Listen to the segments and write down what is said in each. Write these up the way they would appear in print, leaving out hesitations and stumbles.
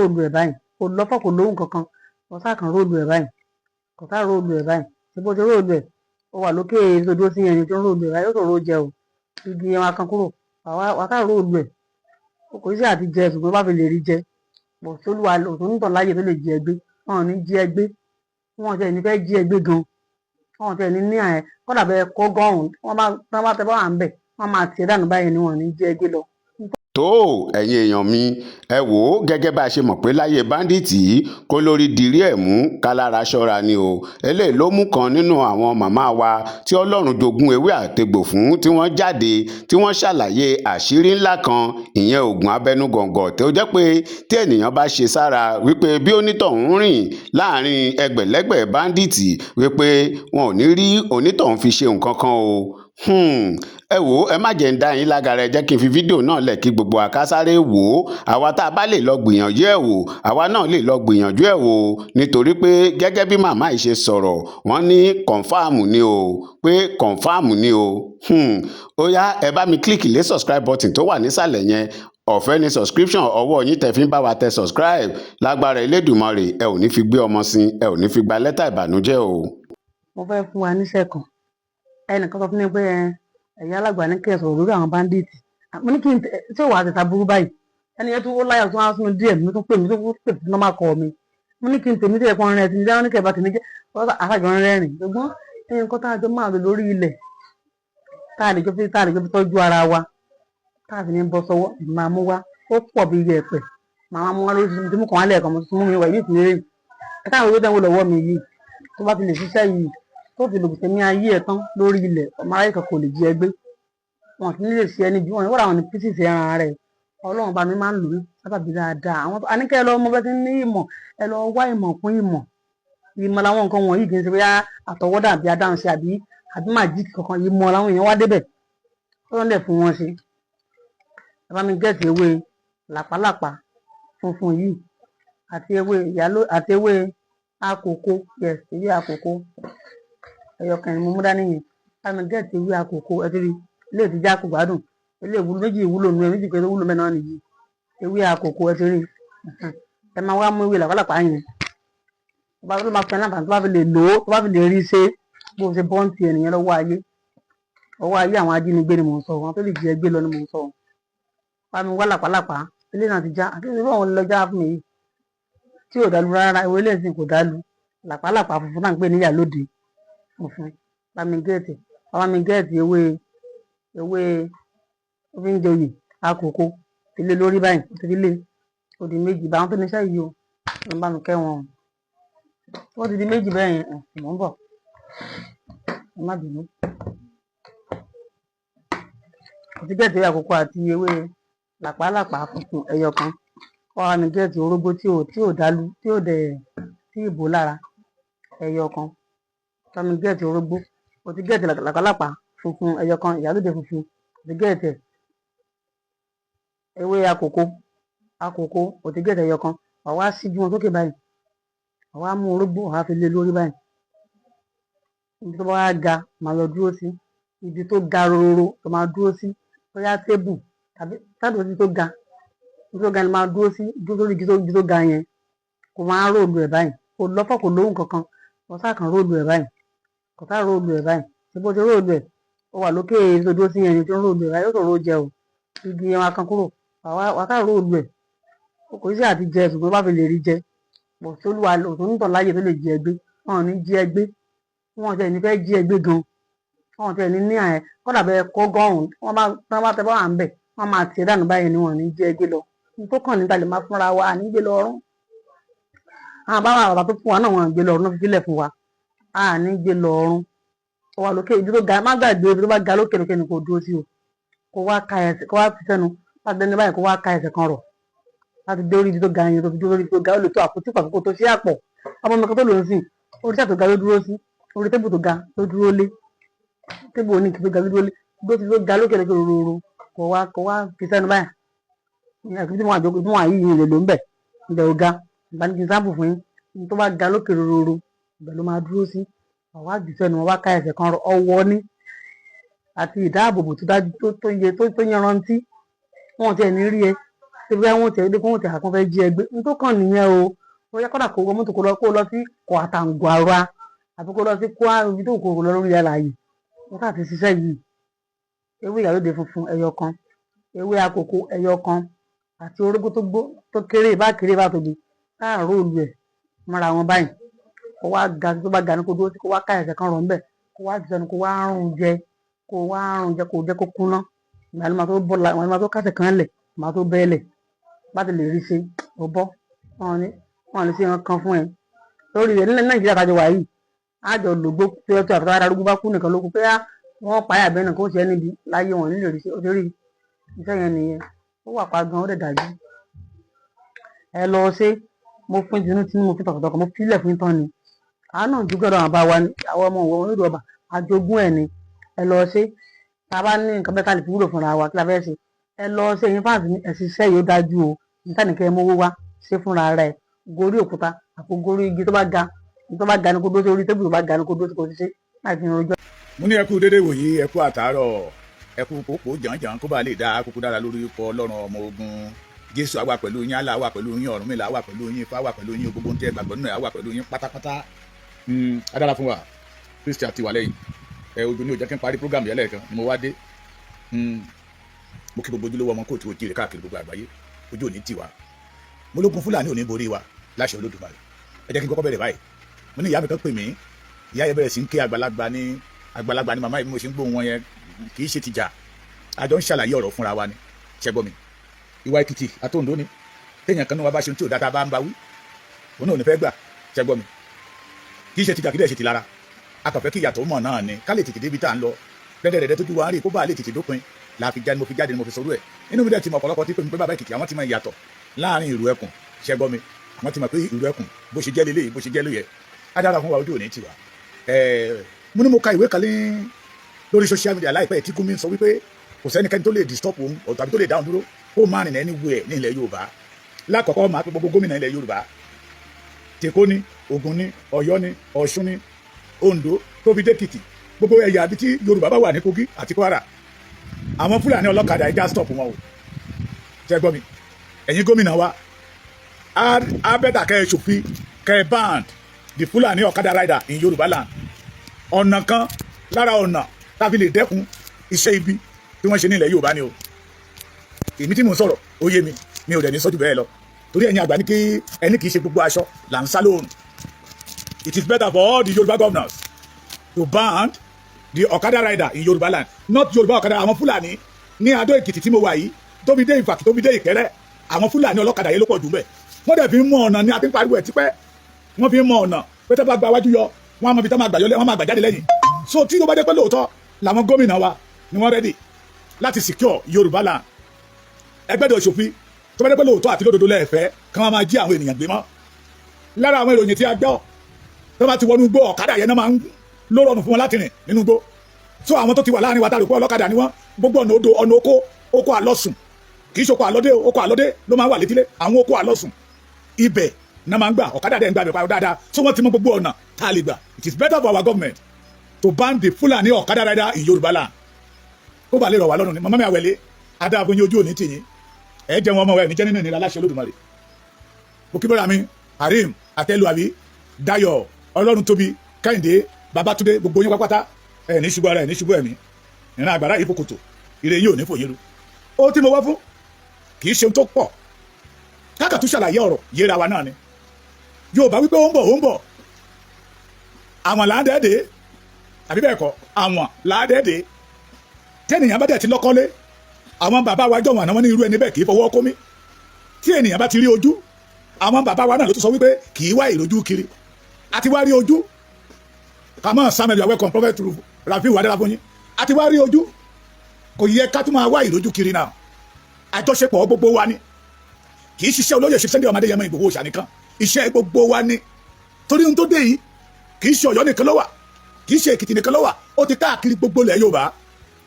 róòlù ẹ̀ báyìí kò lọ́fọ̀ kò lóhùn kankan kò sáà kan róòlù ẹ̀ báyìí kò sáà róòlù ẹ̀ báyìí ṣé bó ṣe róòlù ẹ̀ ó wà lókè tó dúró sí ẹni tó ń róòlù ẹ̀ báyìí ó ṣòro jẹ o igi yẹn wá kan kúrò wà ká róòlù ẹ̀ kò sí àti jẹ ṣùgbọ́n bá fi lè rí jẹ pọ̀ sólúwa òtún nítàn láyè tó lè jí ẹgbẹ́ wọn ò ní jí ẹgbẹ́ wọn tẹ̀ ní fẹ́ jí ẹgbẹ́ gan wọn tẹ̀ ní àyẹ kọ́dà bẹ́ẹ̀ kọ́ gọ́rùn wọn bá tẹ bá wà ń bẹ̀ wọn máa tiẹ̀ dànù báyìí ni wọn ò ní jí ẹgbẹ́ lọ. tó ẹ̀yin èèyàn mi ẹ wò ó gẹ́gẹ́ bá a ṣe mọ̀ pé láyé báńdíìtì yìí kó lórí dirí ẹ̀ mú kálára ṣọ́ra ni o eléyìí ló mú kan nínú àwọn màmá wa tí ọlọ́run jogún ewé àtegbò fún tí wọ́n jáde tí wọ́n ṣàlàyé àṣírí ńlá kan ìyẹn oògùn abẹnugọ̀ngọ̀ tó jẹ́ pé tí ènìyàn bá ṣe sára wípé bí onítọ̀hún rìn láàrin ẹgbẹ̀lẹ́gbẹ̀ báńdíìtì wípé wọn ò ní rí onítọ̀hún fi ṣe nǹkan kan o ẹ wò ó ẹ má jẹ́ ń dá yín lágara ẹ jẹ́ kí n fi fídíò náà lẹ̀ kí gbogbo àkásáré wò ó àwa tá a bá lè lọ gbìyànjú ẹ̀ wò àwa náà lè lọ gbìyànjú ẹ̀ wò nítorí pé gẹ́gẹ́ bí màmá yìí ṣe sọ̀rọ̀ wọ́n ní kọ̀ǹfàmù ni o pé kọ̀ǹfàmù ni o ó yá ẹ bá mi kílìkì lé subscribe button tó wà nísàlẹ̀ yẹn ọ̀fẹ́ ni subscription ọwọ́ yín tẹ̀ fi ń bá wa tẹ subscribe lágbára Elédùmarè ẹ ò ní fi gbé ọmọ sin ẹ ò ní fi gba lẹ́tà ìbànújẹ́ o. mo fẹ́ fún wa níṣẹ́ kan ẹnìkan sọ fún mi pé ẹ̀yà alàgbà ní kí ẹ sọ̀rọ̀ lórí àwọn báńdíìtì mo ní kí n tí ò wá àti taburú báyìí ẹni yẹn tó ó láyà tó wá sínú díẹ̀ mi tó pè mí tó pè fún nọ́mà kọ́ mi mo ní kí n tèmi tí ẹ̀kọ́ rẹ̀ ti ní dáhùn ní kẹ̀bá tèmi jẹ́ àṣàjọ rẹ́rìn ṣùgbọ́n ẹni nǹkan tá a jọ máa lò lórí ilẹ̀ tá a lè jọ fi tọ́jú ara wa tá a sì ní bọ́ sọ́wọ́ máa mú wá ó pọ̀ bí iye ẹ̀pẹ̀ màá mú wá lórí tí mo kàn wá lẹ́ẹ̀kan mo tún mú mi wá ìlú ìtìlérè ẹ̀ táwọn owó dẹ́wọ́ lọ́wọ́ mi yìí tó bá fi lè ṣiṣẹ́ yìí tó fi lògùn tẹ̀mí ayé ẹ̀ tán lórí ilẹ̀ ọmọ aráyé kan kò lè jí ẹgbẹ́ wọn kì í lè ṣe ẹni bí wọn wọ́n àwọn ní pieces ẹran rẹ̀ ọlọ́run bá mi máa ń lò ó sábàbí dáadáa àwọn àníkẹ́ ẹ lọ ọmọ bẹ́ẹ̀ ti ní ìmọ̀ ẹ lọ wá ìmọ̀ fún ìmọ̀ làwọn nǹkan wọ̀nyí kì í ṣe bóyá àtọwọ́dà àbí adáhunṣe àbí màjíìkì kankan ìmọ̀ làwọn èèyàn wá débẹ̀ tó ń lẹ̀ fún wọn ṣe ẹ bá mi gẹ̀ẹ́sì ewé làpálàpá funfun yìí àti ewé àkókò yes ewé àkókò ẹyọkàn ni mo mú dání yẹn bá mi gẹ̀ẹ́sì ewé àkókò ẹ ti rí ilé ìtìjà kò gbádùn ilé ìwúlò méjì ìwúlò nù ẹ méjì pé wúlò mẹ́ta nìyí ewé àkókò ẹ ti rí ẹ máa wá mú ewé làpálàpá yẹn tó bá fi máa fẹ́ láǹfààní tó bá fi lè lò ó tó bá fi lè rí ṣe bó ṣe bọ́ǹtì ènìyàn lọ́wọ́ ayé àwọn ajínigbé ni mò ń sọ wọn tó lè jẹ ẹgbẹ́ lọ ni mò ń sọ bá mi wá làpálàpá ilé náà ti já àti ìlú àwọn ọlọ́jà fún mi yìí tí ò dálu rárá ìwé lẹ́sìn kò dálu làpálàpá funfun náà ń pè níyà lóde funfun bá mi gẹ́ẹ̀tì ewé oúnjẹ oyè àkókò ilé lórí báyìí ó ti lé ó di méjì báwọn tó níṣẹ́ yìí o ló ń bá mi kẹ́ wọn ó ti di méjì bẹ́ẹ̀ yẹn mò ń bọ̀ ẹ má bínú ó ti gẹ́ẹ̀tì ewé àkókò àti ewé làpálàpá funfun ẹyọ kan wọ́n á mi gẹ́ẹ̀tì orógbó tí ò dálu tí ò dẹ̀ tí ìbò lára ẹyọ kan wọ́n á mi gẹ́ẹ̀tì orógbó ó ti gẹ́ẹ̀tì làpálàpá funfun ẹyọ kan ìyálóde funfun ó ti gẹ́ẹ̀tì ewé àkókò ó ti gẹ́ẹ̀tì ẹyọ kan wà wá síjú wọn sókè báyìí wà wá mú orógbó wà á fi lé lórí báyìí ibi tó bá wá ga máa lọ dúró sí ibi tó ga rororo tó máa dúró sí bóyá tébù tàbí tábìlì ibi tó ga ni máa dúró sí dúró lórí ibi tó ga yẹn kò máa róòlù ẹ̀ báyìí kò lọ́fọ̀ kò lóhùn kankan kò sáà kan róòlù ẹ̀ báyìí kò sáà róòlù ẹ̀ báyìí ṣé bó ṣe róòlù ẹ̀ ó wà lókè tó dúró sí ẹni tó ń róòlù ẹ̀ báyìí ó ṣòro jẹ o igi yẹn wá kan kúrò wà ká róòlù ẹ̀ kò sí àti jẹ ṣùgbọ́n bá fi lè rí jẹ pọ̀ sólúwa òtún nítàn láyè tó lè jí ẹgbẹ́ wọn ò ní jí ẹgbẹ́ wọn tẹ̀ ní fẹ́ jí ẹgbẹ́ gan wọn tẹ̀ ní àyẹ kọ́dà bẹ́ẹ̀ kọ́ gọ́rùn wọn bá tẹ bá wà ń bẹ̀ wọn máa tiẹ̀ dànù báyìí ni wọn ò ní jí ẹgbẹ́ lọ tó kàn níta lè máa fúnra wa ní gbé lọ́rùn àwọn bàbá tó fún wa náà wọn gbé lọ́rùn náà fi sílẹ̀ fún wa ní gbé lọ́rùn ó wà lókè ibi tó ga má gbàgbé ibi tó bá ga lókè lókè ni kò dúró sí o kó wá fi sẹ́nu láti dẹni báyìí kó wá ka ẹsẹ̀ kan rọ̀ láti dé orí ibi tó ga yẹn tó fi dúró orí ibi tó ga ó lè tó àpótí pàkókò tó ṣe àpọ̀ ọmọ mi kan tó lò ó sìn orí sàtò ga ló dúró sí orí tébù tó ga ló dúró lé tébù oníkì tó ga ló dúró lé bó ti tó ga lókè lókè rororo kó wá fi sẹ́nu báyìí tí wọ́n àjọkọ̀ tí wọ́n àyí yìí lè lò ń bẹ̀ ibẹ̀ ò ga ìbánikí sáàpù fún yín tó bá ga lókè rororo ibẹ̀ ló máa dúró sí àwọn àjùsẹ́ ni wọ́n wá ká ẹsẹ̀ kan ọwọ́ ní àti ìdáàbòbò tó dájú tó yanrantí wọn tiẹ̀ ní rí ẹ ṣe bí wọ́n ti ẹ̀dẹ́ fún wọn ti àkàn fẹ́ jí ẹgbẹ́ ní tó kàn nìyẹn o ó yẹ kọ́dà kó wọ́n mọ́tò kó lọ sí kọ́ àtàǹgbàra àbí kó lọ sí kó ibi tó kó lọ lórí àlàyé wọ́n kà ti ṣiṣẹ́ yìí ewé ìyálóde funfun ẹyọ kan ewé àkókò ẹyọ kan àti orógbó tó kéré bá tóbi láàárọ̀ òlu ẹ̀ mọ́ra wọn báyìí kó wá ga tó bá ga ní kó dúró sí kó wá ká ẹ̀sẹ̀ kan rọ̀ ńbẹ̀ kó wá fi sẹ́nu kó wá rún jẹ kó jẹ́ kó kúná ìgbà ló máa tó kásẹ̀ kan lẹ̀ máa tó bẹ́ẹ̀lẹ̀ bá ti lè rí ṣe ó bọ́ wọn lè ṣe wọn kan fún ẹ lórí rẹ̀ nílẹ̀ Nàìjíríà tájọ wà yìí àjọ lògbó tí ó ti àtúntò arúgbó bá kú nìkan ló kú pé wọ́n pààyà bẹ́ẹ̀ náà kó ṣe é níbi láyé wọn nílò rí ṣe ó ti rí iṣẹ́ yẹn nìyẹn ó wà pa gan ó dẹ̀ dájú ẹ lọ ṣe mo fún tinú mo fi tọkàntọkàn mo filẹ̀ fún tán ni àánú ìdúgbòdò àwọn bá wa ní àwọn ọmọ òun onídùú ọba àjogún ẹ̀ ni ẹ lọ ṣe tá a bá ní nǹkan bẹ́ẹ̀ ká lè fi wúlò fúnra wa kí la fẹ́ ṣe ẹ lọ ṣe yín fáàsì ní ẹ̀sìn iṣẹ́ yìí ó dájú o níta nìkẹ́ mówó wá ṣe fúnra rẹ̀ gorí òkúta àpò gorí igi tó bá ga ní kó dó sí orí tébùlù bá ga ní kó dó sí kó ṣiṣẹ́ láì fi hàn ojú. mo ní ẹ kú dédé wòyí ẹ kú àtàárọ̀ ẹ kú kókó jàǹjàǹ kó bá lè dá kókó dára lórí ikọ̀ Ọlọ́run ọmọ ogun Jésù àwa pẹ̀lú yín Allah àwa pẹ̀lú yín Ọ̀rúnmìlà àwa pẹ̀lú yín Ifá àwa pẹ̀lú yín gbogbo ń tẹ́ gbàgbọ́ nínú àwa pẹ̀lú yín pátápátá adára fún wa Kristi àti wà lẹ́yìn ojú ní òjẹ́ kí n parí program yẹn lẹ́ẹ̀kan ni mo wá dé mo kí gbogbo ojúlówó ọmọ kóòtù òjìrè káàkiri gbogbo àgbáyé ojú òní tiwa mo lógun Fúlàní òní borí wa láṣẹ Olódùmarè ẹ jẹ́ kí n kọ́kọ́ bẹ̀rẹ̀ báyìí mo ní ìyá mi kan pè mí ìyá yẹn bẹ̀rẹ̀ sí ń ké àgbàlagbà ni màmá yìí mo ṣe ń gbóhùn wọn yẹn kì í ṣe tìjà àjọ ń ṣàlàyé ọ̀rọ̀ fúnra wa ni ṣẹ́gbọ́n mi ìwà Èkìtì àtòǹdó ni téèyàn kan ní wọn bá ṣe tí ò dáadáa bá ń bá wí òun náà ò ní fẹ́ gbà ṣẹ́gbọ́n mi kì í ṣe tìjà kì í dẹ̀ ṣe ti lára a kàn fẹ́ kí ìyàtọ̀ mọ̀ náà ni ká lè tètè débi tá à ń lọ dẹ́dẹ́dẹ́dẹ́ tójú wa ń rí kó bá lè tètè dópin la fi jáde mo fi sọ̀rọ̀ ẹ̀ inú mi dẹ̀ ti mọ̀ ọ̀pọ̀lọpọ̀ tí pé mi pé bàbá Èkìtì àwọn ti mọ ìyàtọ̀ láàrin ìrù ẹkùn ṣẹ́gbọ́n mi àwọn ti mọ̀ pé ìrù ẹkùn bó ṣe jẹ́ lélẹ́yìí bó ṣe jẹ́ lóye á dára fún wa ojú òní tiwa mo ní mo ka ìwé kan lórí social media láìpẹ́ tí Gumi sọ wípé kò sẹ́nikẹ́ni tó lè disturb òun tàbí tó lè dáhùn dúró kó má rìn anywhere ní ilẹ̀ Yorùbá lákọ̀ọ́kọ́ máa pé gbogbo gómìnà ilẹ̀ Yorùbá tèkó ni Ògùn ni Ọ̀yọ́ ni Ọ̀ṣun ni Oǹdó tó fi dé Èkìtì gbogbo ẹ̀yà àbí tí Yorùbá bá wà ní Kogi àti Kwara àwọn Fúlàní ọlọ́kadà ẹja stop wọn o ṣe gbọ́ mi ẹ̀yin gómìnà wa á bẹ́tà kẹ́ ẹ ṣòfin kẹ́ ẹ band the Fúlàní ọ̀kadà rider in Yorùbá land ọ̀nà kan lára ọ̀nà tàbí lè dẹ́kun iṣẹ́ ibi tí wọ́n ṣe ní ilẹ̀ Yorùbá ni o èmi tí mò ń sọ̀rọ̀ ó yé mi ò dẹ̀ ní sọ́jú bẹ́ẹ̀ lọ torí ẹ̀yin àgbà ní kí ẹni kì í ṣe gbogbo aṣọ là ń sá lóòrùn it is better for all the Yorùbá governors to ban the Okada rider in Yorùbá land not Yorùbá Okada àwọn Fúlàní ní Adó Èkìtì tí mo wà yìí tóbi dé Ìfàkì tóbi dé Ìkẹ́rẹ́ àwọn Fúlàní ọlọ́kadà yẹn ló pọ̀ jù mẹ́ wọ́n dẹ̀ fi ń mọ ọ̀nà ní àti pariwo ẹ̀ tipẹ́ wọ́n fi ń mọ ọ̀nà pé tẹ́ bá gba wájú yọ wọ́n á mọ ibi tá máa gbà yọlé wọ́n máa gbà jáde lẹ́yìn so tí ó bá jẹ́ pé lóòótọ́ làwọn gómìnà wa ni wọ́n rẹ́dì láti secure Yorùbá land ẹgbẹ́dọ̀ òṣòfin tó bá jẹ́ pé lóòótọ́ àti lódodo lẹ́ẹ̀fẹ́ kí wọ́n máa jí àwọn ènìyàn gbé mọ́ lára àwọn ìròyìn tí a gbọ́ tó bá ti wọnú igbó ọ̀kadà yẹn náà máa ń ló rọrùn fún wọn láti rìn nínú igbó so àwọn tó ti wà láàrin wa tá a rò pé ọlọ́kadà ni wọ́n gbogbo ọ̀nà odò ọ̀nà oko àlọ́sùn kì í ṣe oko àlọ́dé ló máa ń wà létílé àwọn oko àlọ́sùn ibẹ̀ náà máa ń gbà ọ̀kadà dẹ̀ ń gbà bẹ̀ pàrọ̀ dáadáa so wọ́n ti mọ gbogbo ọ̀nà tá a lè gbà it is better for our government to ban the Fulani ọ̀kadà rider in Yorùbá land kó bá lè rọ̀ wá lọ́rùn ni màmá mi àwẹ̀lé adáàbòyìn ojú òní tìyín ẹ jẹ́ wọn ọmọ ẹ̀ níjẹ́ nínú ìnira láṣẹ Olódùmarè òkìbọ́ra mi Harim Àtẹ́lùwàbí Dayọ̀ Ọlọ́run tóbi Kẹ́hìndé Babátúndé gbogbo yín pápátá ẹ̀ ní ṣubú ara ẹ̀ ní ṣubú ẹ̀mí ìran àgbàrá yìí fòkòtò ire yìí ò ní fòyín lu ó tí mo wá fún kì í ṣe ohun tó pọ̀ káàkà ṣàlàyé ọ̀rọ̀ yéra wa náà ni Yorùbá wípé ó ń bọ̀ àwọn làádẹ́ẹ̀dẹ́ àbí bẹ́ẹ̀ kọ́ àwọn làádẹ́ẹ̀dẹ́ tẹ́nìyàn bá dẹ̀ ti lọ́kọ́lé àwọn bàbá wa jọ̀wọ́n àná wọn ní irú ẹni bẹ́ẹ̀ kì í fọwọ́ kó mi tí ènìyàn bá ti rí ojú àwọn bàbá wa náà ló tún sọ wípé kì í wá ìrojú kiri àti wá rí ojú kàmọ́ Samuel yàwé kan prophet Rafiu Adélábọ̀ fún yín àti wá rí ojú kò yẹ ká tún máa wá ìrojú kiri náà àjọṣepọ̀ gbogbo wa ni kì í ṣiṣẹ́ olóyè ṣe Sunday Ọmọdéyẹmọ Ìgbòho Òòṣà nìkan iṣẹ́ gbogbo wa ni torí ohun tó dé yìí kì í ṣe Ọ̀yọ́ nìkan ló wà kì í ṣe Èkìtì nìkan ló wà ó ti káàkiri gbogbo ilẹ̀ Yorùbá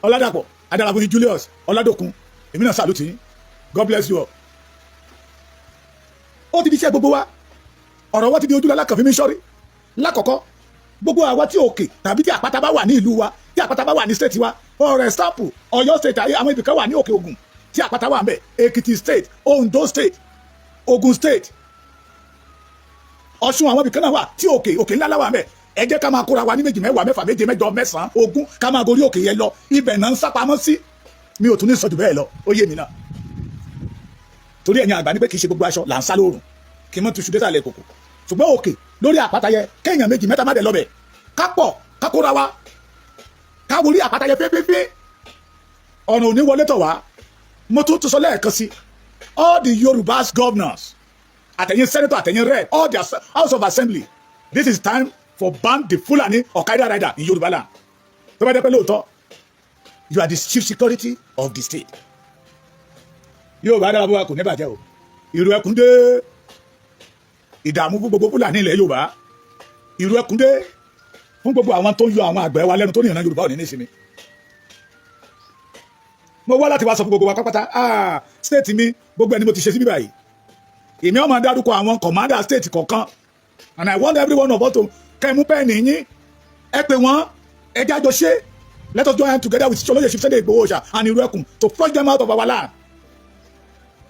Ọládàpọ̀ Adélábọ̀ Julius Ọládòkun èmi náà sàlùtì yín God bless you all ó ti di iṣẹ́ gbogbo wa ọ̀rọ̀ wa ti di ojúlọ alákànfin mi sọ́rí lákọ̀ọ́kọ́ gbogbo àwa tí òkè tàbí tí àpáta bá wà ní ìlú wa tí àpáta bá wà ní state wa ọ̀rẹ́ sáàpù Ọ̀yọ́ state ayé àwọn ibìkan wà ní òkè Ògùn tí àpáta wà ń bẹ̀, Èkìtì state, Ondo state, Ogun state, Ọ̀ṣun àwọn ibìkan náà wà tí òkè ńlá wà ń bẹ̀. Ẹ jẹ́ ká máa kóra wa ní méjì mẹ́wàá mẹ́fà méje mẹ́jọ mẹ́sàn-án ogún ká máa gorí òkè yẹn lọ, ibẹ̀ náà ń sápamọ́ sí. Mi ò tún ní sọ jù bẹ́ẹ̀ lọ, ó yé mi náà. Torí ẹ̀yin àgbà ní pé kì í ṣe gbogbo aṣọ là ń sá lóòrùn, kí n mọ́ tuṣu dé sàlẹ̀ kòkò. Ṣùgbọ́n òkè lórí àpáta yẹ kéèyàn méjì mẹ́ta má dẹ̀ lọ́bẹ̀, ká pọ̀ ká kóra wa, ká wọlé àpáta yẹ fẹ́fẹ́fẹ́. Ọ̀nà òní wọlé tọ̀ wá. Mo tún sọ lẹ́ẹ̀kan sí, all the Yorùbá governors, àtẹ̀yìn senator, àtẹ̀yìn rep, all their house of assembly, this is time for ban the Fulani Al-Qaeda rider in Yorùbá land. Tó bá dẹ́ pé lóòótọ́, you are the chief security of the state. Yorùbá dára bó wa kò ní bàjẹ́ o. Ìrù ẹkùn dé, ìdààmú fún gbogbo Fúlàní ilẹ̀ Yorùbá. Ìrù ẹkùn dé fún gbogbo àwọn tó ń yọ àwọn àgbẹ̀ wa lẹ́nu tó ní ìran Yorùbá ò ní ní ìsinmi. Mo wá láti wá sọ fún gbogbo wa pápátá, state mi gbogbo ẹni mo ti ṣe sí bíbá yìí. Èmi ó máa dárúkọ àwọn commander state kọ̀ọ̀kan, and I want every one of us to kẹ́ mú pẹ́ẹ́nì yín, ẹ pè wọ́n, ẹ jẹ́ àjọ ṣe. Let us join together with Olóyè Chief Sunday Igboho Oòṣà and Ìrù ẹkùn to flush them out of our land.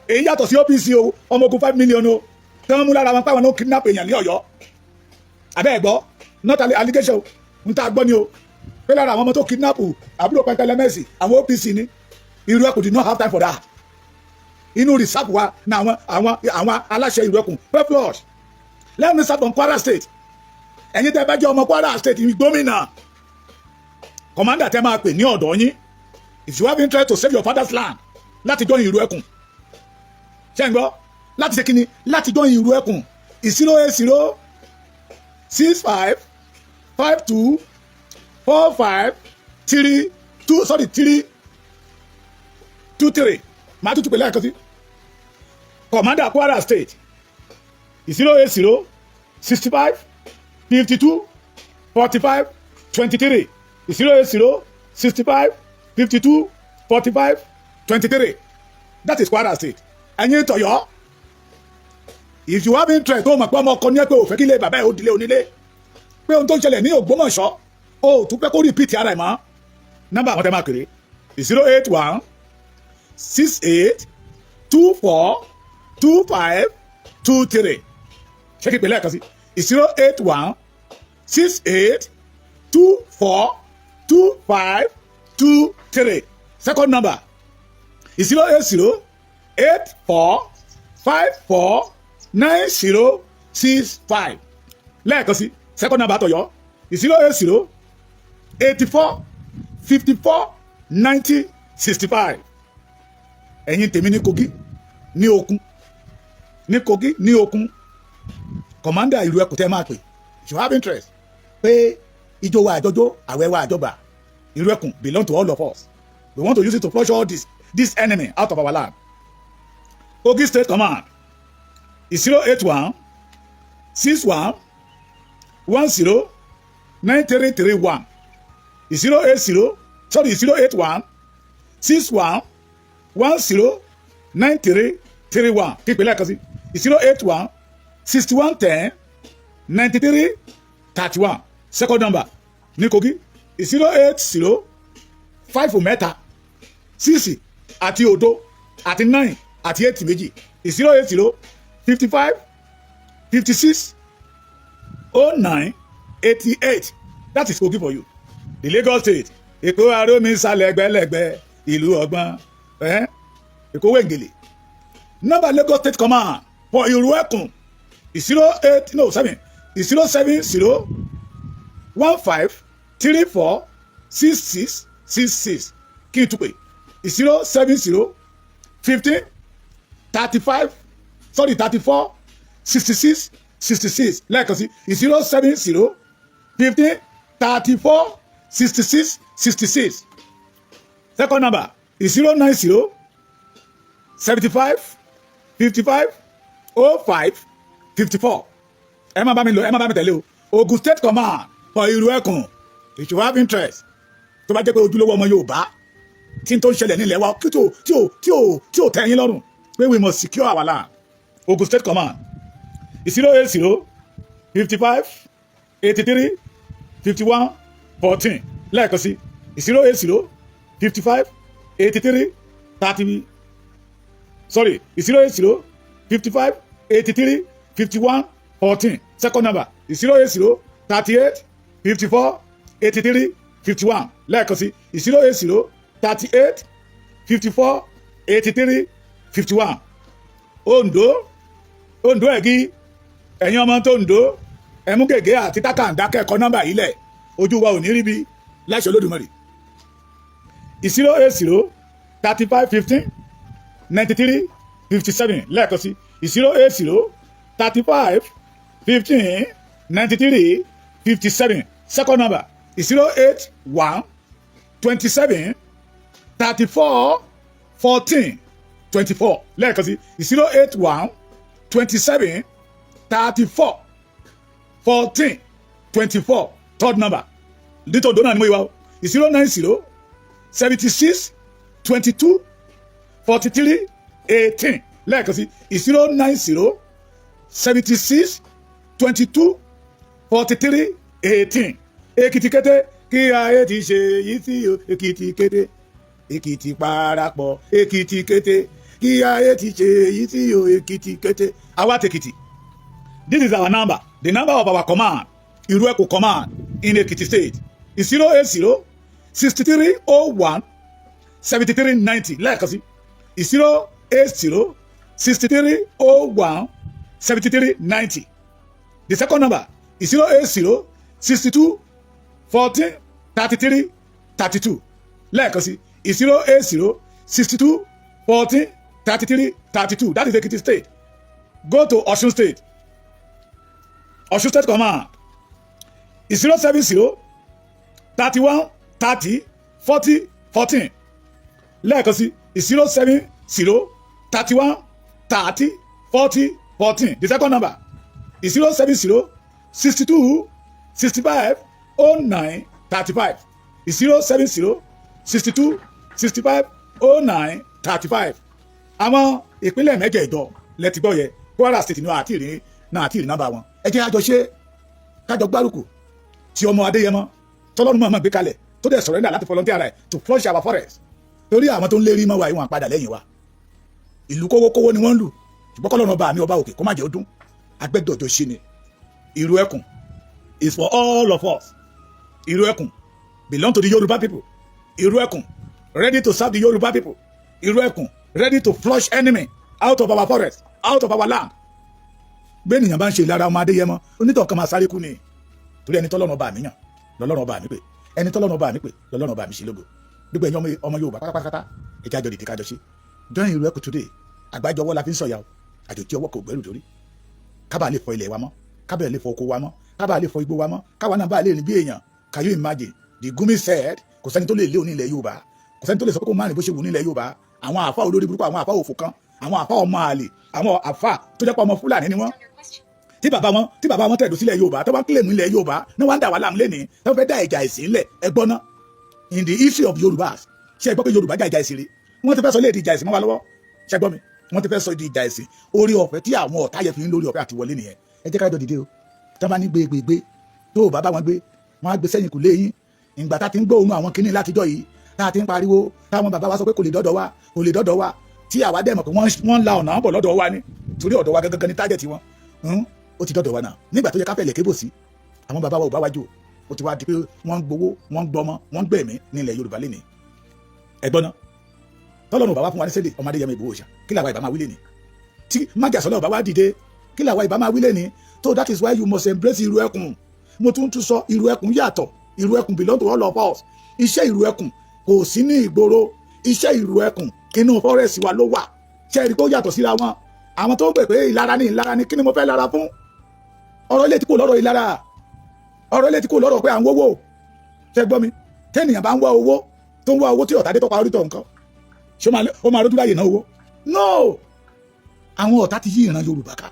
Èyí yàtọ̀ sí OPC o, ọmọ ogun 5 million o, tí wọ́n mú lára wọn páwọn náà kidnap èèyàn ní Ọ̀yọ́. Àbẹ́ ẹ̀gbọ́, not allegation, ń ta gbọ́ ni o. Pé lára àwọn ọmọ tó kidnap àbúrò Pẹ́ńtẹ́lẹ́ Mẹ́sì, àwọn OPC ni. Ìrù ẹkùn did not have time for that. Inú reserve wa na àwọn aláṣẹ Ìrù ẹkùn pay flush. Let me start from Kwara state. Ẹ̀yin tẹ́ bá jẹ́ ọmọ Kwara state gómìnà, commander tẹ́ máa pè ní ọ̀dọ̀ yín. If you have interest to save your father's land, láti join Ìrù ẹkùn. Ṣé ń gbọ́? Láti ṣe kíni? Láti join Ìrù ẹkùn. 080 65 52 45 323. Màá tún pè lẹ́ẹ̀kan sí. Commander Kwara state 080 65 52 45 23. 080 65 52 45 23. That is Kwara state. Ẹ̀yin tọ̀yọ́, if you have interest tó mọ̀ pé ọmọ ọkọ ní ẹ pé òfẹ́ kí ilé bàbá ẹ̀ ó dilé onílé, pé ohun tó ń ṣẹlẹ̀ ní Ògbómọ̀ṣọ́ ó tún pẹ́ kó repeat ara ẹ̀ mọ́, nọ́mbà àwọn tẹ́ máa kéré 081 68 24 25 23. Ṣé kí n pè lẹ́ẹ̀kan sí 081 68 24 25 23. Second number 080 84 54 9065. Lẹ́ẹ̀kan sí second number àtọ̀yọ́ 080 84 54 90 65. Ẹ̀yin tèmi ní Kogi ní Okun, ní Kogi ní Okun, commander Ìrù ẹkùn tẹ́ máa pè. If you have interest pé ijó wa àjọjó, àwẹ̀ wa àjọgbà, Ìrù ẹkùn belong to all of us. We want to use it to flush all this enemy out of our land. Kogi State Command is 081 61 10 9331. Is 081 61 10 9331. Keep it like I 081 61 10 93 31. Second number ní Kogi is 080 5 mẹ́ta 6 àti òdo àti 9 àti 8 méjì is 080 55 56 09 88. That is Kogi for you. The Lagos State, Èkó arómi sálẹ̀gbẹ́lẹ̀gbẹ́ ìlú ọgbọ́n, Èkó wẹ̀ngẹ̀lẹ̀. Number Lagos State Command for Ìrù ẹkùn is 070 15 34 66 66. Kí n tún pè 070 15 34 66 66. Lẹ́ẹ̀kan sí 070 15 34 66 66. Second number is 090 75 55 05 54. Ẹ má bá mi lọ, ẹ má bá mi tẹ̀lé o. Ogun State Command for Ìrù ẹkùn. If you have interest, tó bá jẹ́ pé ojúlówó ọmọ Yorùbá tí n tó ń ṣẹlẹ̀ nílẹ̀ wa tí ò tẹ́ yín lọ́rùn pé we must secure our land. Ogun State Command is 080 55 83 51 14. Lẹ́ẹ̀kan sí 080 55 83 sorry, 080 55 83 51 14. Second number is 080 38 54 83 51. Lẹ́ẹ̀kan sí 080 38 54 83 51. Ondo ẹ̀gí ẹ̀yin ọmọ tó Ondo ẹ̀mú gègé àti tákàndá kẹ́kọ̀ọ́ nọ́mbà yìí lẹ̀ ojú wa ò ní rí bí láṣẹ Olódùmarè. 080 35 15 93 57. Lẹ́ẹ̀kan sí 080 35 15 93 57. Second number is 081 27 34 14 24. Lẹ́ẹ̀kan sí 081 27 34 14 24. Third number little donor ni mo iwa 090 76 22 43 18. Lẹ́ẹ̀kan sí 090 76 22 43 18. Èkìtì kété kí ayé ti ṣe yìí tí o Èkìtì kété Èkìtì parapọ̀ Èkìtì kété kí ayé ti ṣe yìí tí o Èkìtì kété. Àwa tèkìtì. This is our number. The number of our command, Irueku command in Ekiti State is 080 6301 7390. Lẹ́ẹ̀kan sí 080 6301 7390. The second number is 080 62 14 33 32. Lẹ́ẹ̀kan sí 080 62 14 33 32. That is Ekiti State. Go to Osun State. Osun State command is 070 31 30 40 14. Lẹ́ẹ̀kan sí 070 31 30 40 14. The second number is 070 62 65 09 35. Is 070 62 65 09 35. Àwọn ìpínlẹ̀ mẹ́jẹ̀ẹ̀jọ lẹ́tí gbọ́ yẹ Kwara State ní àti ìrìn nọ́mbà wọn. Ẹ jẹ́ àjọ ṣe kájọ gbárùkù tí ọmọ Adéyẹmọ tọ́lọ́run máa gbé kalẹ̀ tó dẹ̀ sọ̀rẹ́ndà láti volunteer rẹ̀ to flush our forest. Torí àwọn tó ń lérí mọ́ wa ìwọ̀n padà lẹ́yìn wa. Ìlú kówókówó ni wọ́n ń lù ṣùgbọ́n kọ́lọ́run ọba mi ọba òkè kó má jẹ́ ọdún agbẹ́dọ̀jọ ṣe ni. Ìrù ẹkùn is for all of us. Ìrù ẹkùn belong to the Yoruba people. Ìrù ẹkùn ready to serve the Yoruba people. Ìrù ẹkùn ready to flush enemy out of our forest, out of our land. Bẹ́ẹ̀ nìyẹn bá ń ṣe ìlara ọmọ Adéyẹmọ onítọ̀ kan máa sáré kú ni. Torí ẹni tọ́lọ́run ọba mi yàn lọ́lọ́run ọba mi pè, ẹni tọ́lọ́run ọba mi pè lọ́lọ́run ọba mi ṣe lógo. Gbogbo ẹ̀yin ọmọ Yorùbá pátápátá ẹ̀jẹ̀ àjọ dìde kájọ ṣe. Join Ìrù ẹkùn today. Àgbájọ ọwọ́ la fi ń sọ̀yà o, àjòjì ọwọ́ kò gbẹ́rù dórí. Kábà lè fọ ilẹ̀ wa mọ́, kábà lè fọ oko wa mọ́, kábà lè fọ igbó wa mọ́, káwa náà bá lè rìn bí èèyàn. Can you imagine? The Gumi said kò sẹ́ni tó lè lé òní ilẹ̀ Yorùbá, kò sẹ́ni tó lè sọ pé kó má rìn bó ṣe wù ní ilẹ̀ Yorùbá. Àwọn àfa olórí burúkú, àwọn àfa òfò kan, àwọn àfa ọmọ àlè, àwọn àfa tó jẹ́ pé ọmọ Fúlàní ni wọ́n. Tí bàbá wọn tẹ̀dó sílẹ̀ Yorùbá tó bá ń kílè mú ilẹ̀ Yorùbá ní wọ́n ń dà wá láàmú lẹ́ni tó fẹ́ dá ìjà ìsìn ńlẹ̀ ẹgbọ́n náà. In the history of Yorùbá ṣe é gbọ́ pé Yorùbá já ìjà ìsìn rí wọ́n ti fẹ́ sọ ilé ìdí ìjà ìsìn mọ́ wa lọ́wọ́ ṣe gbọ́ mi wọ́n ti fẹ́ sọ ìdí ìjà ìsìn orí ọ̀fẹ́ tí àwọn ọ̀tá yẹ fi ń lórí ọ̀fẹ́ àti wọlé nìyẹn. Ẹ jẹ́ ká jọ dìde o tí wọ́n bá ní gbégbé tó o bá bá wọn gbé wọn á gbé sẹ́yìn kù léyìn ìgbà tá ti ń gbóòórùn àwọn kinní látijọ́ yìí tá a ti ń pariwo táwọn bàbá wa sọ pé kò lè dọ́dọ̀ wa tí àwa dẹ̀ mọ̀ pé wọ́n la ọ̀nà bọ̀ lọ́dọ̀ wa ni torí ọ̀dọ̀ wa gangan ní tájẹ̀tì wọn ó ti dọ́dọ̀ wa náà nígbà tó yẹ ká fẹ̀lẹ̀ kébò sí àwọn bàbá wa ò bá wájú ó ti wá di pé wọ́n ń gbowó wọ́n ń gbọmọ wọ́n ń gbẹ̀mí nílẹ̀ Yorùbá lénìí ẹ̀gbọ́n náà tọ́lọ́run bàbá fún wa ní sẹ́lẹ̀ ọmọ Adéyẹmọ Ìgbòho Òòṣà kí làwa ìbá máa wí lénìí tí májàsọ́lá bàbá dìde kí làwa ìbá máa wí lénìí so that is why you must embrace Ìrù ẹkùn mo tún sọ Ìrù ẹkùn yàtọ̀ Ìrù ẹkùn belong to all of us iṣẹ́ Ìrù ẹkùn kò sí ní ìgboro iṣẹ́ Ìrù ẹkùn inú fọ́rẹ́sì wa ló wà ṣe rí pé ó yàtọ̀ síra wọn àwọn tó ń pè pé ìlara ni kí ni mo fẹ́ lára fún ọ̀rọ̀ ilé tí kò lọ́rọ̀ ìlara ọ̀rọ̀ ilé tí kò lọ́rọ̀ pé à ń wówó ṣe gbọ́ mi tẹ́nìyàn bá ń wá owó tó ń wá owó tí ọ̀tá dé tó pa orí tọ̀ nǹkan ṣé ó máa rójú láyè náà owó no àwọn ọ̀tá ti yí ìran Yorùbá ká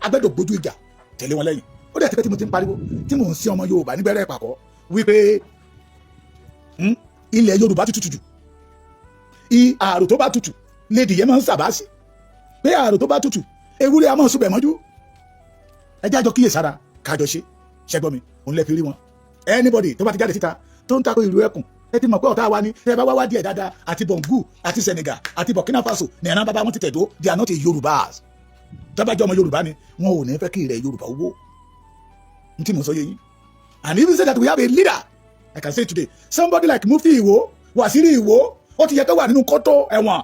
agbẹ́dọ̀ gbójú ìjà tẹ̀lé wọn lẹ́yìn ó dẹ̀ ti pẹ́ tí mo ti ń pariwo tí mò ń sí ọmọ Yorùbá níbẹ̀rẹ̀ ìpàkọ́ wípé ilẹ̀ Yorùbá tutù jù ààrò tó bá tutù lédi yẹn máa ń sàbá sí pé ààrò tó bá tutù ewúrẹ́ a máa ń subẹ̀ mọ́jú ẹjẹ́ àjọ kíyèsára kájọ ṣẹ́gbọ́n mi òun lẹ́ fi rí wọn anybody tó bá ti jáde síta tó ń tako Ìrù ẹkùn ẹ ti mọ̀ pé ọ̀tá wa ni ẹ bá wá díẹ̀ dáadáa àti Bongo àti Senegal àti Burkina Faso ní ẹ̀ràn bàbá wọn ti tẹ̀dó they are not a Yorùbás tọ́bàjọ́ ọmọ Yorùbá ni wọn ò ní fẹ́ kí ilẹ̀ Yorùbá wó n tí mo sọ yé yín. And even say that we have a leader I can say today somebody like Mufti Iwo Waziri Iwo ó ti yẹ kó wà nínú kótó ẹ̀wọ̀n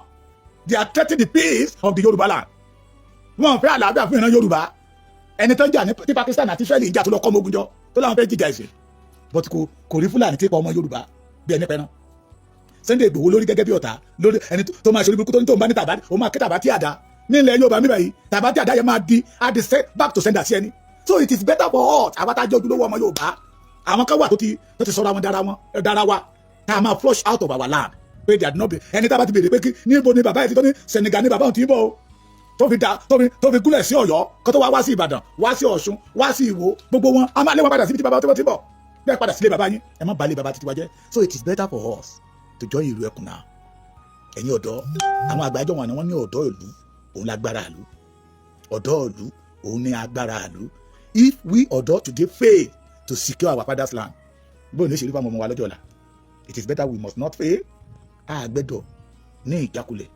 they are threatening the peace of the Yorùbá land wọn fẹ́ àlàáfíà fún ìran Yorùbá ẹni tó ń jà ní Pakistan àti Israeli ìjà tó lọ kọ́ ọmọ ogun jọ tó láwọn fẹ́ jíjà ẹ̀sìn but kò rí Fúlàní tí pa ọmọ Yorùbá bí ẹni pẹ́ràn Sunday Igboho lórí gẹ́gẹ́ bí ọ̀tá lórí ẹni tó máa ṣe orí burúkú tó ní tó ń bá ní tàbá ó máa ké tàbá tí àdá nílẹ̀ Yorùbá mi báyìí tàbá tí àdá yẹn máa di back to sender sí ẹni so it is better for us àwa tá a jẹ́ ojúlówó ọmọ Yorùbá àwọn kan wà tó ti sọ̀rọ̀ àwọn dára wa tá a máa flush out of our land pé they are not be ẹni tá a bá ti béèrè pé kí níbo ni bàbá yẹn ti tó ní Senegal ní bàbá òun ti ń bọ̀ o tó fi gúnlẹ̀ sí Ọ̀yọ́ kó tó wá sí Ìbàdàn wá sí Ọ̀ṣun wá sí Ìwó gbogbo wọn a máa lé wọn padà síbi tí bàbá ti bọ̀ bẹ́ẹ̀ padà sílé bàbá yín ẹ má balẹ̀ bàbá títí wa jẹ́ so it is better for us to join ìlú ẹkùn náà ẹ̀yin ọ̀dọ́ àwọn àgbájọ wọn ni wọ́n ní ọ̀dọ́ ìlú òun lágbára ìlú ọ̀dọ́ ìlú òun ní agbára ìlú if we ọ̀dọ́ today fail to secure our father's land bóyá ní ìṣèlú fún ọmọ wa lọ́jọ́ ọ̀la it is better we must not fail àgbẹ̀dọ̀ ní ìjákulẹ̀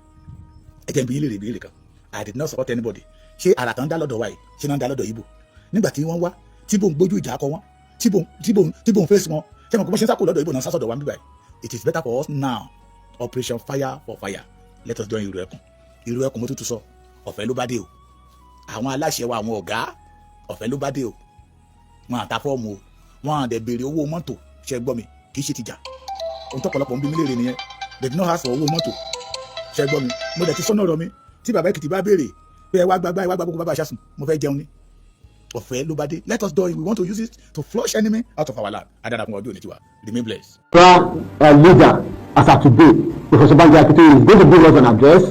ẹ̀jẹ̀ bí ilé ìbéèrè kan I did not support anybody ṣé ara kan dá lọ́dọ̀ wa yìí ṣé náà dá lọ́dọ̀ Ìgbò nígbà tí wọ́n wá tí bò ń gbójú ìjà kọ wọn tí bò ń fèsì wọn ṣé wọn kò bó ṣe ń sáko lọ́dọ̀ Ìgbò náà sásọ̀dọ̀ wa ń bíbáyìí it is better for us now Operation Fire for Fire let us join ìrù ẹkùn mo tútù sọ ọ̀fẹ́ ló bá dé o àwọn aláṣẹ wa àwọn ọ̀gá ọ̀fẹ́ ló bá dé o wọn àta fọ́ọ̀mù o wọn àdẹ̀ béèrè owó mọ́tò ṣe gbọ́ mi kì í ṣe tìjà ohun tọ́pọ̀lọpọ̀ ń bí mi léèrè nìyẹn they did not ask for owó mọ́tò ṣe gbọ́ mi mo dẹ̀ ti sọ́nà ọ̀rọ̀ mi tí bàbá Èkìtì bá béèrè pé ẹ wá gbàgbá gbogbo bàbá àṣàsùn mo fẹ́ jẹun ni ọ̀fẹ́ ló bá dé let us do it we want to use it to flush enemy out of our land adara fún ọdún onítiwa remain blessed. Leader as of today Professor Banji Akintoye is going to give us an address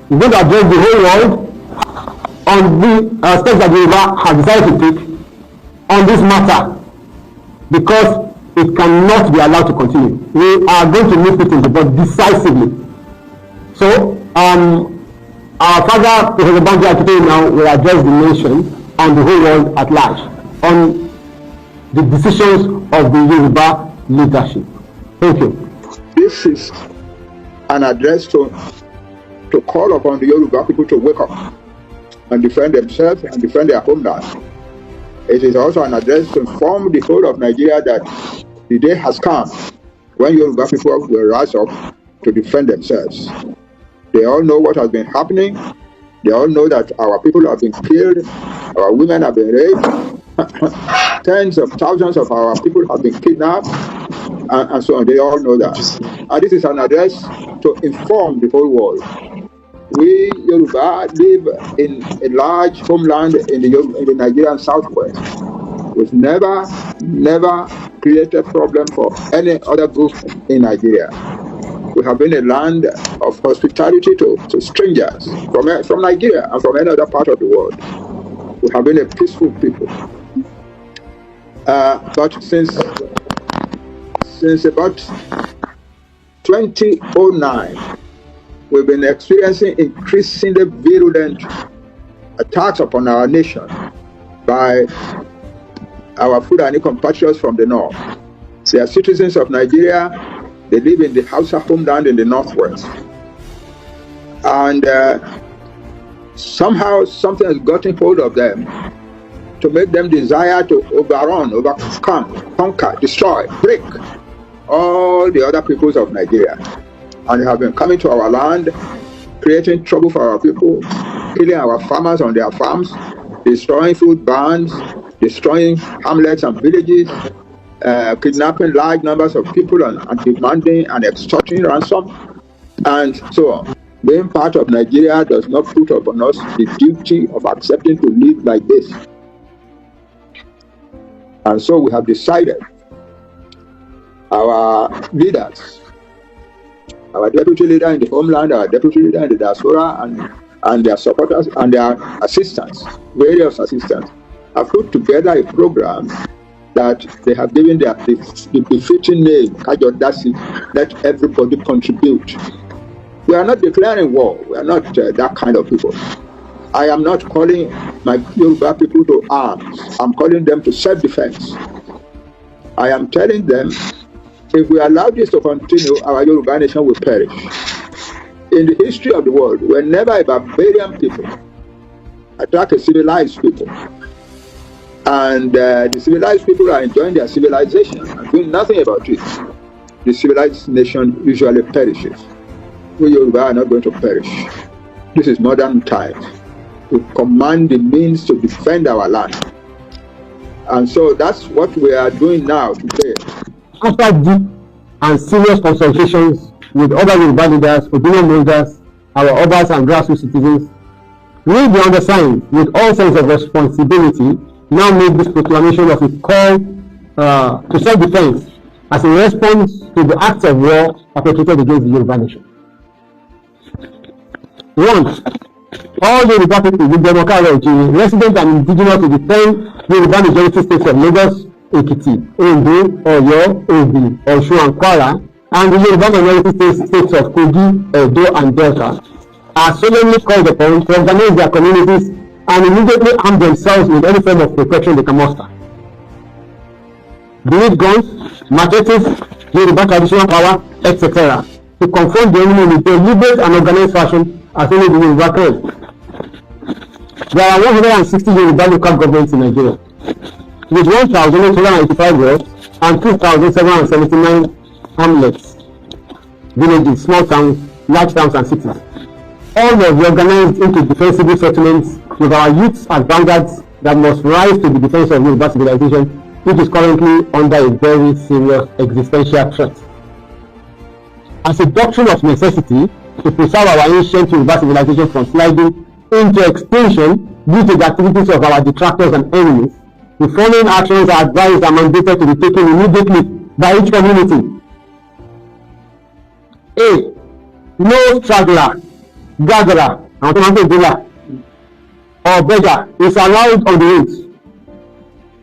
he's going to address the whole world on the steps that Yoruba have decided to take on this matter because it cannot be allowed to continue we are going to nip it in the bud decisively so our father Professor Banji Akintoye now will address the nation and the whole world at large on the decisions of the Yoruba leadership. Thank you. This is an address to call upon the Yoruba people to wake up and defend themselves and defend their homeland. It is also an address to inform the whole of Nigeria that the day has come when Yoruba people will rise up to defend themselves. They all know what has been happening. They all know that our people have been killed, our women have been raped, tens of thousands of our people have been kidnapped, and so on. They all know that. And this is an address to inform the whole world. We Yoruba live in a large homeland in the Nigerian southwest. We've never created problem for any other group in Nigeria. We have been a land of hospitality to strangers from Nigeria and from any other part of the world. We have been a peaceful people. But since about 2009, we've been experiencing increasingly virulent attacks upon our nation by our Fulani compatriots from the north. They are citizens of Nigeria. They live in the Hausa homeland in the northwest. And somehow something has gotten hold of them to make them desire to overcome, conquer, destroy, break all the other peoples of Nigeria. And they have been coming to our land, creating trouble for our people, killing our farmers on their farms, destroying food barns, destroying hamlets and villages, kidnapping large numbers of people and demanding and extorting ransom, and so on. Being part of Nigeria does not put upon us the duty of accepting to live like this. And so we have decided, our leaders, our deputy leader in the homeland, our deputy leader in the diaspora, and their supporters and their assistants, various assistants, have put together a program that they have given the befitting name, Kajodasi, let everybody contribute. We are not declaring war. We are not that kind of people. I am not calling my Yoruba people to arms. I'm calling them to self-defense. I am telling them If we allow this to continue, our Yoruba nation will perish. In the history of the world, whenever a barbarian people attack a civilized people, and the civilized people are enjoying their civilization and doing nothing about it, the civilized nation usually perishes. We Yoruba are not going to perish. This is modern times. We command the means to defend our land. And so that's what we are doing now today. After deep and serious consultations with other Yoruba leaders, opinion leaders, our Obas and grassroots citizens, we, the undersigned, with all sense of responsibility, now make this proclamation of a call to self-defense as a response to the acts of war perpetrated against the Yoruba nation. 1. All Yoruba people with democracy, resident and indigenous to the 10 Yoruba majority states of Lagos, Ekiti, Ondo, Oyo, Ogun, Osun and Kwara, and the Yoruba minority states of Kogi, Edo and Delta, are solemnly called upon to organize their communities and immediately arm themselves with any form of protection they can muster. Be it guns, machetes, Yoruba traditional power, etc., to confront the enemy in a deliberate and organized fashion as only the Yoruba can. There are 160 Yoruba local governments in Nigeria, with 1,885 wards and 2,779 hamlets, villages, small towns, large towns and cities. All were reorganized into defensible settlements with our youths as vanguards that must rise to the defense of Yoruba civilization, which is currently under a very serious existential threat. As a doctrine of necessity to preserve our ancient Yoruba civilization from sliding into extinction due to the activities of our detractors and enemies, the following actions are advised and mandated to be taken immediately by each community. A. No straggler, gatherer, or beggar is allowed on the roads,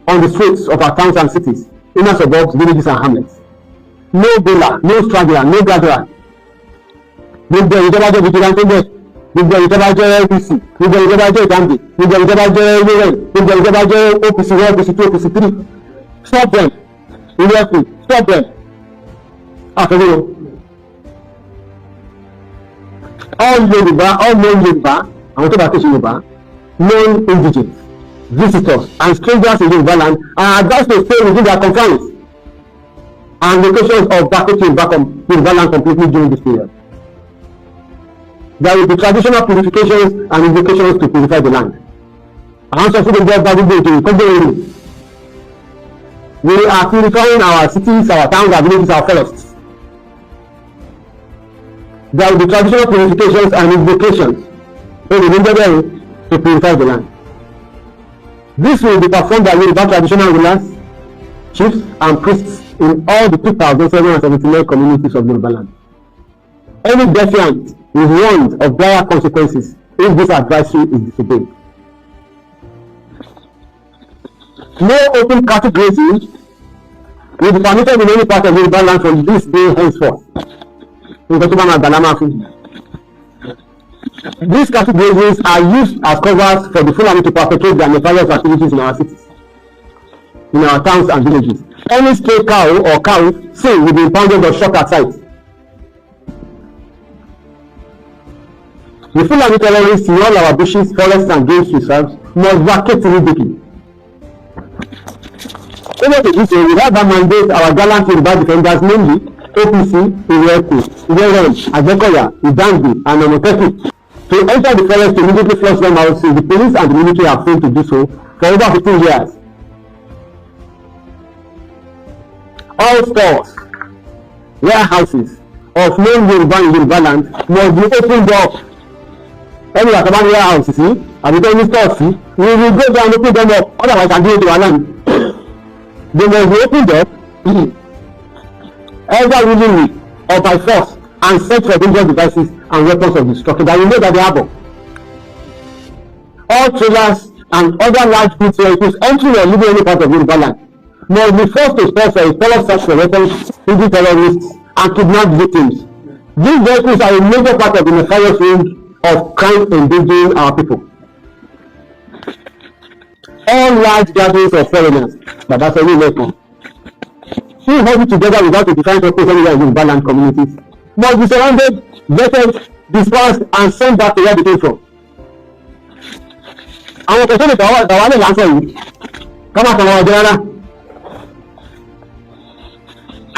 on the streets of our towns and cities, inner suburbs, villages and hamlets. No bela, no straggler, no gatherer. Gbogbo ìjọba jẹ́ vigilante bẹ́ẹ̀, gbogbo ìjọba jẹ́ APC, gbogbo ìjọba jẹ́ ìdánwò, gbogbo ìjọba jẹ́ UN, gbogbo ìjọba jẹ́ OPC 1, OPC 2, OPC 3. Stop them. Stop them. Àfẹ́lẹ́ all Yoruba, all non-Yoruba, àwọn tó bá tó ṣe Yoruba, non-indigenous, visitors and strangers in Yoruba land are advised to stay within their confines and locations of vacating back on Yoruba land completely during this period. There will be traditional purifications and invocations to purify the land. We are purifying our cities, our towns, our villages, our forests. There will be traditional purifications and invocations to purify the land. This will be performed by Yoruba traditional rulers, chiefs, and priests in all the 2,779 communities of Yoruba land. Any defiant is warned of dire consequences if this advisory is disobeyed. No open cattle grazing will be permitted in any part of Yoruba land from this day henceforth. These cattle grazings are used as covers for the Fulani to perpetrate their nefarious activities in our cities, in our towns and villages. Any stray cow or cow seen will be impounded or shot at sight. The Fulani terrorists in all our bushes, forests and game reserves must vacate immediately. Over to this, we have mandate our gallant Yoruba defenders, namely OPC, Iweku, Iweron, Adekoya, Idangbe, and Omoteku, to enter the forest to immediately flush them out since the police and the military have failed to do so for over 15 years. All stores, warehouses of non-Yoruba in Yoruba land must be opened up. Any Atabani warehouse, see, and we don't stores, see, we will go down and open them up, otherwise I can do it to our land. They must be opened up, either willingly or by force, and search for dangerous devices and weapons of destruction that we know that they have. All trailers and other large goods vehicles entering or leaving any part of Yoruba land must be forced to stop for a thorough search for weapons, hidden terrorists, and kidnapped victims. These vehicles are a major part of the nefarious range of crime endangering our people. All large gatherings of foreigners, but that's only welcome. who hold it together without a defined purpose anywhere in Yoruba land communities must be surrounded, vetted, dispersed, and sent back to where they came from. Àwọn kẹ̀kẹ́ ìtàwá lè lásán yìí, ká má sọ̀rọ̀ ọjọ́ rárá.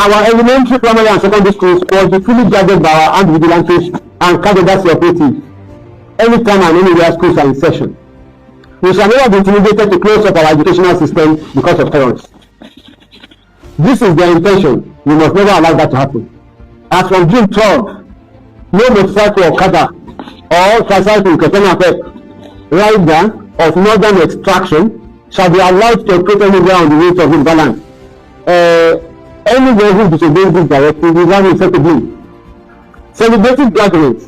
Our elementary, primary, and secondary schools must be fully guarded by our armed vigilantes and candidacy operatives anytime and anywhere schools are in session. We shall never be intimidated to close up our educational system because of terrorists. This is their intention. We must never allow that to happen. As from June 12th, no motorcycle or Okada or tricycle rider of northern extraction shall be allowed to operate anywhere on the roads of Yoruba land. Anyone who disobeys this directive will have effectively. Celebrated gatherings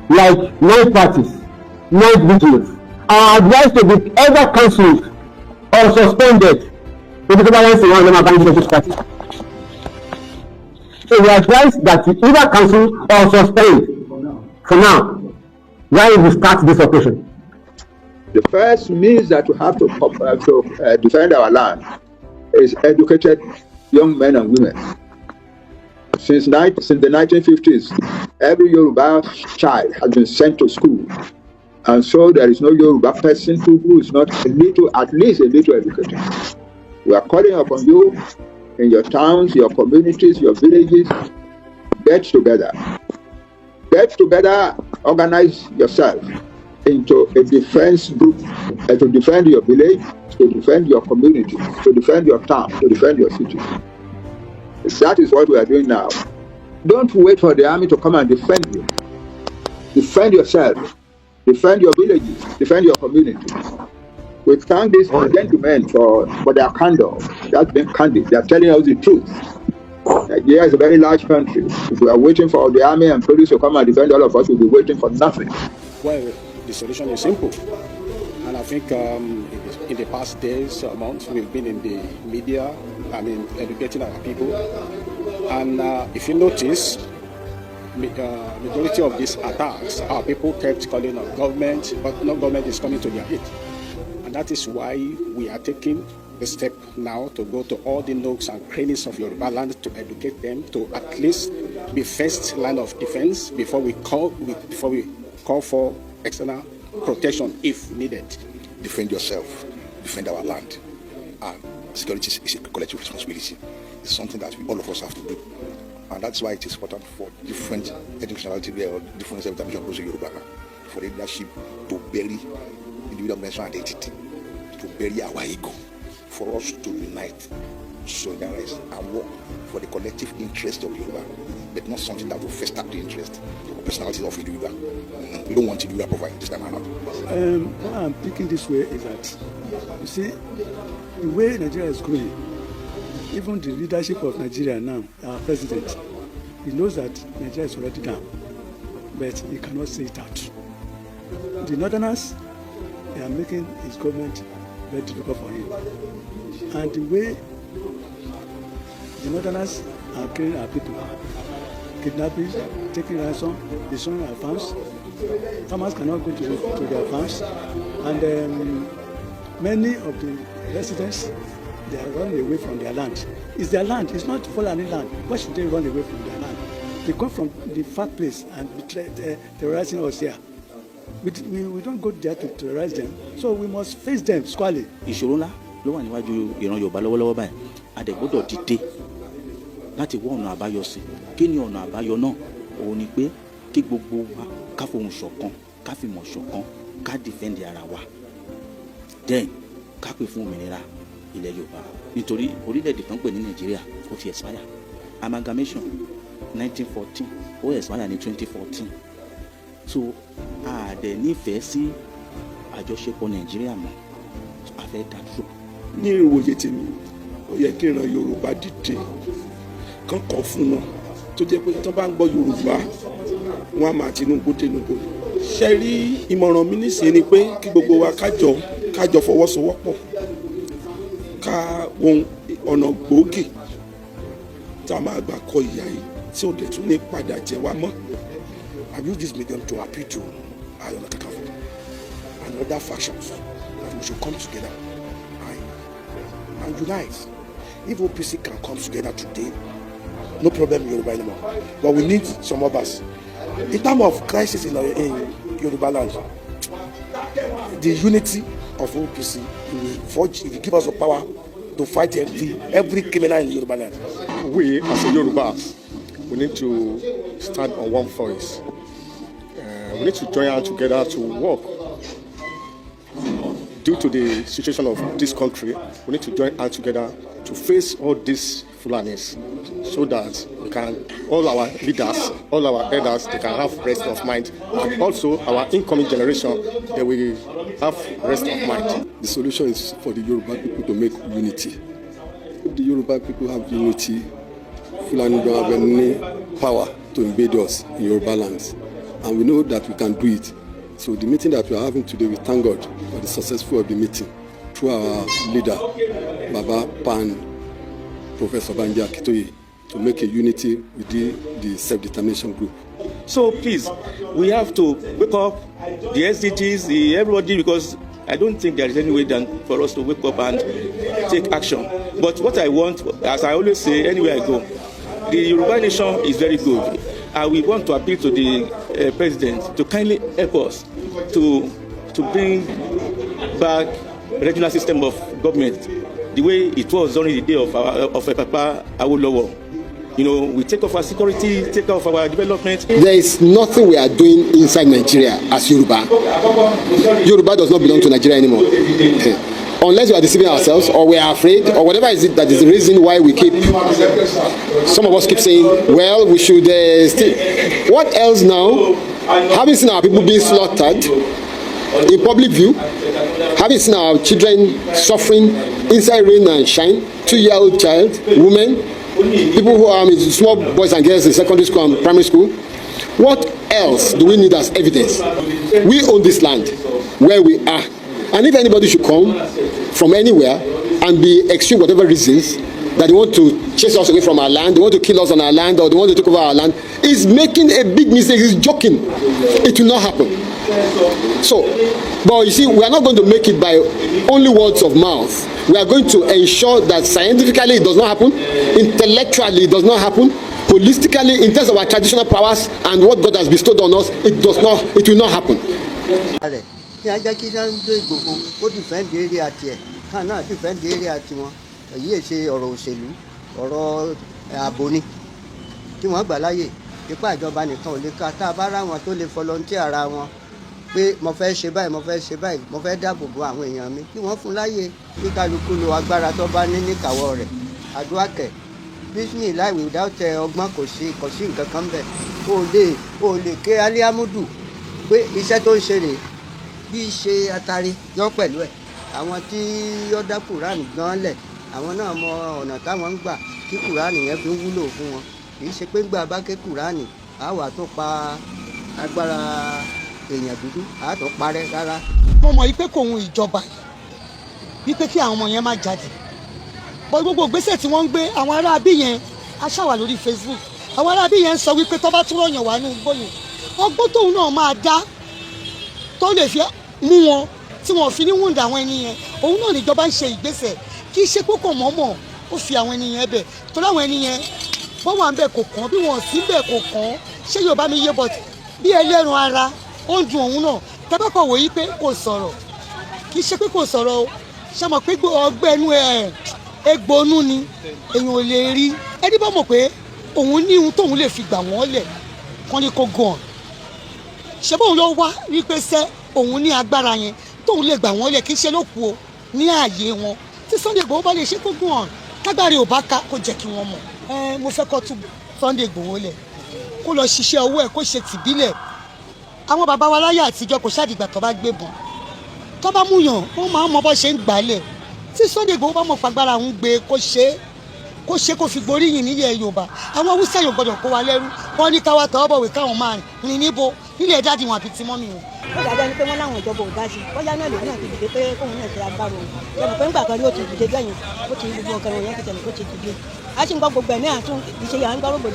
like night parties, night vigils are advised to be either cancelled or suspended. So we advise that you either cancel or suspend for now while we start this operation. The first means that we have to defend our land is educated young men and women. Since the 1950s, every Yoruba child has been sent to school, and so there is no Yoruba person who is not at least a little educated. We are calling upon you in your towns, your communities, your villages. Get together. Organize yourself into a defense group to defend your village, to defend your community, to defend your town, to defend your city. That is what we are doing now. Don't wait for the army to come and defend you. Defend yourself. Defend your villages. Defend your community. We thank these gentlemen for their candor. That's been candid. They are telling us the truth. Nigeria is a very large country. If we are waiting for the army and police to come and defend all of us, we'll be waiting for nothing. Well, the solution is simple. And I think in the past days or months, we've been in the media, educating our people. And if you notice, majority of these attacks, our people kept calling on government, but no government is coming to their aid. And that is why we are taking the step now to go to all the nooks and crannies of Yoruba land to educate them to at least be first line of defense before we call for external protection if needed. Defend yourself, defend our land. Security is a collective responsibility. It's something that all of us have to do. And that's why it is important for different educationality or different establishments in Yoruba for the leadership to bury individual national identity, to bury our ego, for us to unite, solidarize, and work for the collective interest of Yoruba, but not something that will fester the interest or personalities of Yoruba. We don't want Yoruba provide this time around. Why I'm thinking this way is that, you see, the way Nigeria is going, even the leadership of Nigeria now, our president, he knows that Nigeria is already down, but he cannot say it out. The Northerners, they are making his government very difficult for him. And the way the Northerners are killing our people, kidnapping, taking ransom, destroying our farms. Farmers cannot go to their farms, and many of the residents, they are running away from their land. It's their land. It's not Fulani land. Why should they run away from their land? They come from the far place and be terrorizing us here. We don't go there to terrorize them, so we must face them squarely. Ìṣòro ńlá ló wà níwájú ìran Yorùbá lọ́wọ́lọ́wọ́ báyìí. A dẹ̀ gbọ́dọ̀ dìde láti wá ọ̀nà àbáyọ sí. Kí ni ọ̀nà àbáyọ náà? Òun ni pé kí gbogbo wa ká fohùn ṣọ̀kan, ká fìmọ̀ ṣọ̀kan, ká defend ara wa. Then ká pè fún òmìnira ilẹ̀ Yorùbá. Nítorí orílẹ̀-èdè tó ń pè ní Nàìjíríà ó ti expire. Amalgamation 1914 ó expire ní 2014. So a dẹ̀ nífẹ̀ẹ́ sí àjọṣepọ̀ Nàìjíríà mọ́. A fẹ́ dá dúró. Ní ìwòye tèmi, ó yẹ kí ìran Yorùbá dìde kán kọ́ fún wọn tó jẹ́ pé tó bá ń gbọ́ Yorùbá wọn á máa Tinubu. Ṣé rí ìmọ̀ràn mi nísìnyí ni pé kí gbogbo wa kájọ fọwọ́sowọ́pọ̀ ká ohun ọ̀nà gbòógì tá a máa gbà kọ ìyà yìí tí ó dẹ̀ tún ní padà jẹ wá mọ́. I use this medium to appeal to Ààrẹ Ọ̀nà Kakanfò and other factions that we should come together and unite. if OPC can come together today, no problem in Yoruba anymore. But we need some others. In terms of crisis in Yoruba land, the unity of OPC will forge, it will give us the power to fight every criminal in Yoruba land. We, as a Yorubas, we need to stand on one voice. We need to join hands together to work. Due to the situation of this country, we need to join hands together to face all these Fulanis, so that we can, all our leaders, all our elders, they can have rest of mind, and also our incoming generation, they will have rest of mind. The solution is for the Yoruba people to make unity. If the Yoruba people have unity, Fulani don't have any power to invade us in Yoruba lands, and we know that we can do it. So the meeting that we are having today, we thank God for the successful of the meeting through our leader, Baba Pan, Professor Banji Akintoye, to make a unity within the self-determination group. So please, we have to wake up the SDGs, everybody, because I don't think there is any way than for us to wake up and take action. But what I want, as I always say, anywhere I go, the Yoruba nation is very good. And we want to appeal to the president to kindly help us to bring back regional system of government the way it was during the day of Papa Awolowo. You know, we take off our security, take off our development. There is nothing we are doing inside Nigeria as Yoruba. Yoruba does not belong to Nigeria anymore. Unless we are deceiving ourselves, or we are afraid, or whatever is it that is the reason why we keep. Some of us keep saying, well, we should still. What else now? Having seen our people being slaughtered in public view, having seen our children suffering inside rain and shine, 2-year-old child, women, people who are small boys and girls in secondary school and primary school, what else do we need as evidence? We own this land where we are. And if anybody should come from anywhere and be extreme whatever reasons that they want to chase us away from our land, they want to kill us on our land, or they want to take over our land, is making a big mistake, is joking. It will not happen. So, but you see, we are not going to make it by only words of mouth. We are going to ensure that scientifically it does not happen, intellectually it does not happen, holistically in terms of our traditional powers and what God has bestowed on us, it will not happen. Kí ajá kí Sunday Igboho ó dìfẹ́ǹdì eré àti ẹ̀ káà náà dìfẹ́ǹdì eré àti wọn èyí è ṣe ọ̀rọ̀ òṣèlú ọ̀rọ̀ ààbò ni tí wọ́n gbà láyè ipá ìjọba nìkan ò lè ká tá a bá ráwọn tó lè volunteer ara wọn pé mo fẹ́ ṣe báyìí mo fẹ́ ṣe báyìí mo fẹ́ dáàbò bo àwọn èèyàn mi kí wọ́n fún láyè kí kálukú lo agbára tó bá ní níkàwọ́ rẹ̀ àdúrà kẹ̀ bísí láì without ọgbọ́n kò sí nǹkan kan bẹ̀ o lè ké aliamudu pé iṣẹ́ tó ń ṣe rèé bí ṣe atari yọ pẹ̀lú ẹ̀ àwọn tí yọ dá kùránì gan lẹ̀ àwọn náà mọ ọ̀nà táwọn ń gbà kí kùránì yẹn fi ń wúlò fún wọn kì í ṣe pé gbà bá ké kùránì á wà tó pa agbára èèyàn dúdú á tó parẹ́ rárá. mo mọ̀ wípé kò hun ìjọba wípé kí àwọn ọmọ yẹn má jáde bọ́ gbogbo ìgbésẹ̀ tí wọ́n ń gbé àwọn aráabí yẹn á ṣàwà lórí Facebook àwọn aráabí yẹn ń sọ wípé tó bá tún rọ̀yàn wá ní igbó yẹn ọgbọ́n tóun náà máa dá tó lè fi mú wọn tí wọn fi ní wúndà àwọn ẹni yẹn òun náà níjọba ń ṣe ìgbésẹ̀ kì í ṣe púpọ̀ mọ́mọ́ ó fi àwọn ẹni yẹn bẹ̀ tó láwọn ẹni yẹn wọ́n wà ń bẹ̀ kò kàn bí wọ́n sí bẹ̀ kò kàn ṣé Yorùbá mi yé bọ̀ bí ẹlẹ́ran ara ó ń dun òun náà tẹ́bàkọ̀ wò yí pé kò sọ̀rọ̀ kì í ṣe pé kò sọ̀rọ̀ o ṣe mọ̀ pé ọgbẹ́nu egbònú ni èèyàn ò lè rí ẹni bá mọ̀ pé òun ní ohun tóun lè fi gbà wọ́n lẹ̀ kán ní kó gan ṣe bóun lọ wá wípé sẹ́ òun ní agbára yẹn tóun lè gbà wọ́n lẹ̀ kí ṣe ló kú o ní ààyè wọn tí Sunday Igboho bá lè ṣe kó gùn hàn kágbára ò bá ká kó jẹ́ kí wọ́n mọ̀ mo fẹ́ kọ́ tú Sunday Igboho lẹ̀ kó lọ ṣiṣẹ́ owó ẹ̀ kó ṣe tìbílẹ̀ àwọn bàbá wa láyé àtijọ́ kò ṣàdìgbà tó bá gbébọn tó bá múyàn wọ́n máa ń mọ bó ṣe ń gbálẹ̀ tí Sunday Igboho bá mọ̀ fagbára ń gbé kó ṣe kó fi gboríyìn nílẹ̀ Yorùbá àwọn Haúsá yóò gbọdọ̀ kó wa lẹ́rú wọ́n ní káwa tọ́ bọ̀wé káwọn máa rìn níbo nílẹ̀ dáàdì wọn àbí tí mọ́mì wọn. ó dàbí ẹni pé wọ́n láwọn ìjọba ò dá sí bóyá náà lòun náà ti dìde pé kóun náà ṣe agbára òun lẹ́nu pé ńgbà kan ní ó ti dìde bẹ́yìn ó ti gbogbo nǹkan ìwọ̀nyẹn ti tẹ̀lé ó ti dìde a sì ń gbọ́ gbogbo ẹ̀ ní àtún ìṣe yà ń gbọ́ gbogbo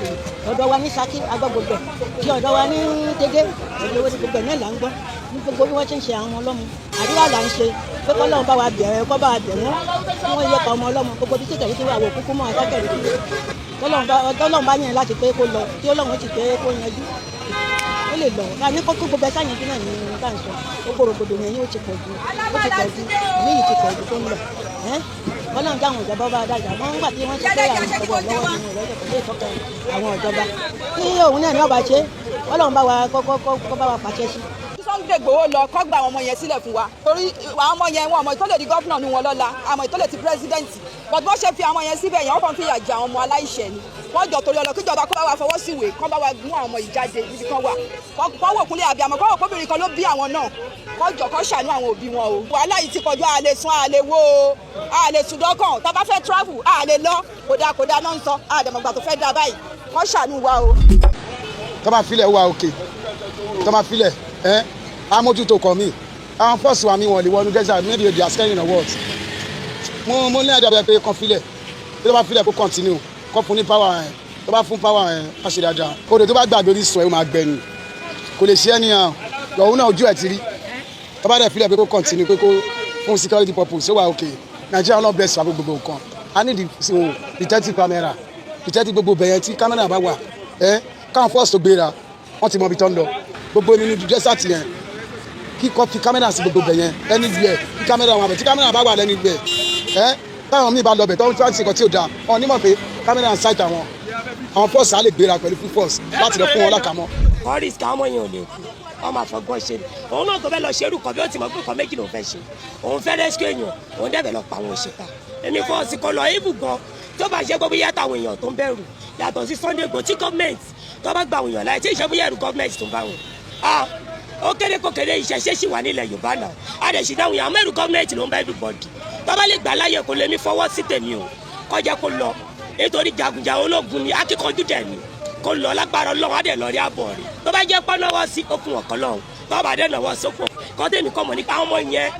ọ̀dọ̀ wa ní Ṣakí a gbọ́ gbogbo ẹ̀ tí ọ̀dọ̀ wa ní Tẹ́dẹ́ ọ̀dọ̀ wa ní gbogbo ẹ̀ náà là ń gbọ́ ní gbogbo bí wọ́n ti ń ṣe àwọn ọlọ́mọ àdúrà là ń ṣe pé kọ́lọ́run bá wa bẹ̀rẹ̀ kọ́ bá wa bẹ̀ wọ́n kí wọ́n yẹ pa ọmọ ọlọ́mọ gbogbo bí títẹ̀rí tí wà wò kúkú mọ́ àtàkẹ́rì tọ́lọ́run bá yẹn láti pé kó lọ tí Ọlọ́run ti pé kó yanjú ó lè lọ ká ní kókó gbogbo ẹ̀ka yẹn náà ní bá ń sọ gbogbo rògbòdò yẹn yóò ti pọ̀ ju èyí ti pọ̀ ju tó ń lọ Ọlọ́run jẹ́ àwọn ìjọba bá dájà wọ́n ń gbà tí wọ́n ti pẹ́ àwọn ìjọba lọ́wọ́ nínú ìrẹ́jọ kò lè tọ́ka àwọn ìjọba tí òun náà ní ọba ṣe Ọlọ́run bá wa kọ́ bá wa pàṣẹ sí. Sunday Igboho lọ kọ́ gba àwọn ọmọ yẹn sílẹ̀ fún wa torí àwọn ọmọ yẹn wọn ọmọ ìtọ́lẹ̀ di gọ́fúnà ní wọn lọ́la àmọ́ ìtọ́lẹ̀ ti pírẹ́sidẹ́ǹtì bọ́dún wọ́n ṣe fi àwọn yẹn síbẹ̀ yẹn wọ́n kàn fi ìyà jẹ àwọn ọmọ aláìṣẹ̀ ni wọ́n jọ torí ọlọ́ kíjọba kó bá wa fọwọ́ síwèé kán bá wa mú àwọn ọmọ ìjáde níbi kan wà kán wò kúnlẹ̀ àbí àmọ́ kán wò kóbìnrin kan ló bí àwọn náà kán jọ kán ṣàánú àwọn òbí wọn o. wàhálà yìí ti kọjú àlè sun àlè wo àlè sùdọ́kàn tá a bá fẹ́ travel àlè lọ kódà náà ń sọ àdàmọ̀gbà tó fẹ́ dá báyìí kán ṣàánú wa o. tó bá filẹ̀ wà òkè tó bá filẹ̀ amójútó kọ mi àwọn fọ́ọ̀sì wa mi wọ̀n lè wọnú desert maybe they are scaring the world mo ní àdàbẹ̀ pé kan filẹ̀ tó bá filẹ̀ kó continue kó fún ní power ẹ̀ tó bá fún power ẹ̀ má ṣe dáadáa odò tó bá gbàgbé orí sùn ẹ̀ ó máa gbẹ̀nu kò lè ṣe ẹ́ nìyàn lọ́wọ́ náà ojú ẹ̀ ti rí tó bá dẹ̀ filẹ̀ pé kó continue pé kó fún security purpose ó wà okay Nigeria náà bless wa gbogbo nǹkan a ní detective camera detective gbogbo bẹ̀yẹn tí camera bá wà káwọn fọ́ọ̀sì tó gbéra wọ́n ti mọ ibi tó ń lọ gbogbo nínú desert yẹn kíkọ́ fi kámẹ́rà sí gbogbo bẹ̀ yẹn ẹni gbẹ kí kámẹ́rà wọn àbẹ̀ tí kámẹ́rà bá wà lẹ́ni gbẹ táwọn míì bá lọ bẹ̀ tó ń tí wọ́n ti ṣe nǹkan tí ò dáa wọn nímọ̀ pé kámẹ́rà ń ṣáìtì àwọn fọ́ọ̀sì á lè gbéra pẹ̀lú full force láti lọ fún wọn lákàmọ́. kọ́rìsì káwọn yẹn ò lè kú wọ́n máa fọgbọ́n ṣe ni òun náà tó fẹ́ lọ ṣerú kan bí ó ti mọ̀ pé kan méjì ló fẹ́ ṣe òun fẹ́ rescue èèyàn òun dẹ̀bẹ̀ lọ pa àwọn òṣèta èmi fọ́ọ̀sì kan lọ ibù gan tó bá ṣe gbogbo yàtọ̀ àwọn èèyàn tó ń bẹ̀rù yàtọ̀ sí Sunday Igboho tí gọ́ọ̀mẹ̀ntì tó bá gba àwọn èèyàn láì tí ìṣẹ́ bóyá ẹ̀rù gọ́ọ̀mẹ̀ntì tó ń bá wọn ó kéré kó kéré ìṣẹ̀ṣẹ̀ sì wà nílẹ̀ Yorùbá náà a lè ṣì dáhùn yàrá mẹ́rù gọ́ọ̀mẹ̀ntì ló ń bá everybody tó bá lè gbà láyè kó lè mi fọwọ́ sí tèmi o kọjá kó lọ nítorí jagunjagun ológun ni akíkanjú dẹ̀ ni kó lọ lágbára Ọlọ́run á dẹ̀ lọ rí àbọ̀ rẹ̀ tó bá jẹ́ pọ́n náwó sí okùn ọ̀kan lọ́hùn tó bá dẹ̀ náwó sókùn kọ́ tèmi kọ́ mọ̀ nípa ọmọ yẹn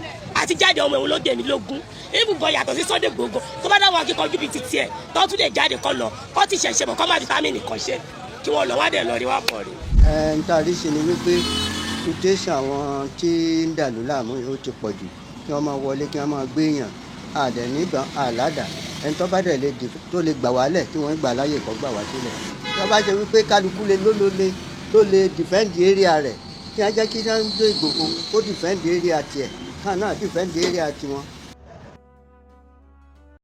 àti jáde ọmọ ìwọ̀n ló dé mi lógún ibùgbọ́ yàtọ̀ sí Sunday Igboho tó bá dáwọn akíkanjú bíi titi ẹ̀ tó tún lè jáde kọ́ lọ kọ́ ti ṣẹ̀ṣẹ̀ bọ̀ kọ́ má fi tá mi nìkan ṣe kí wọ́n lọ wá dẹ̀ lọ rí wá bọ̀ rẹ̀. ń tàrí ṣe ni wípé situation àwọn tí ń dàlú láàmú yìí ó ti pọ̀ jù kí wọ́n máa wọlé kí wọ́n máa gbéyàn àdẹ̀ nígbà àládà ẹni tó bá dẹ̀ lè dì tó lè gbà wálẹ̀ tí wọ́n gbà láyè kó gbà wá sílẹ̀ tó bá ṣe wípé kálukú ló lè defend area rẹ̀ kí wọ́n jẹ́ kí Sunday Igboho kó defend area tiẹ̀ káà náà defend area tiwọn